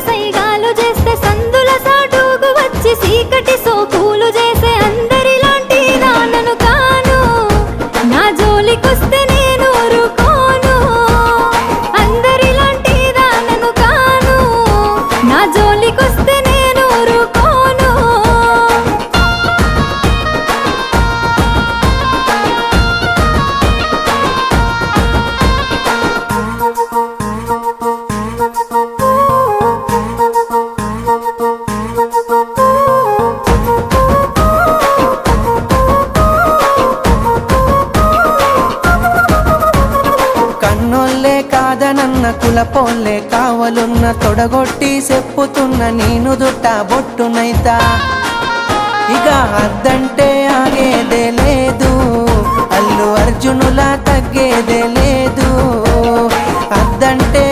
సైగాలు చేస్తే సందుల సాటుకు వచ్చి సీకటి సోకులు చేసే అందరిలాంటి దానను కాను. నా జోలికొస్తే నేను ఊరుకోను. అందరిలాంటి దానను కాను. నా జోలికొస్తే నేను ఊరుకోను. కన్నోళ్ళే కాదనన్న కులపోళ్ళే కావలున్న తొడగొట్టి చెప్పుతున్న నేను దుట్ట బొట్టునైతా. ఇక అద్దంటే ఆగేదే లేదు, అల్లు అర్జునులా తగ్గేదే లేదు. అద్దంటే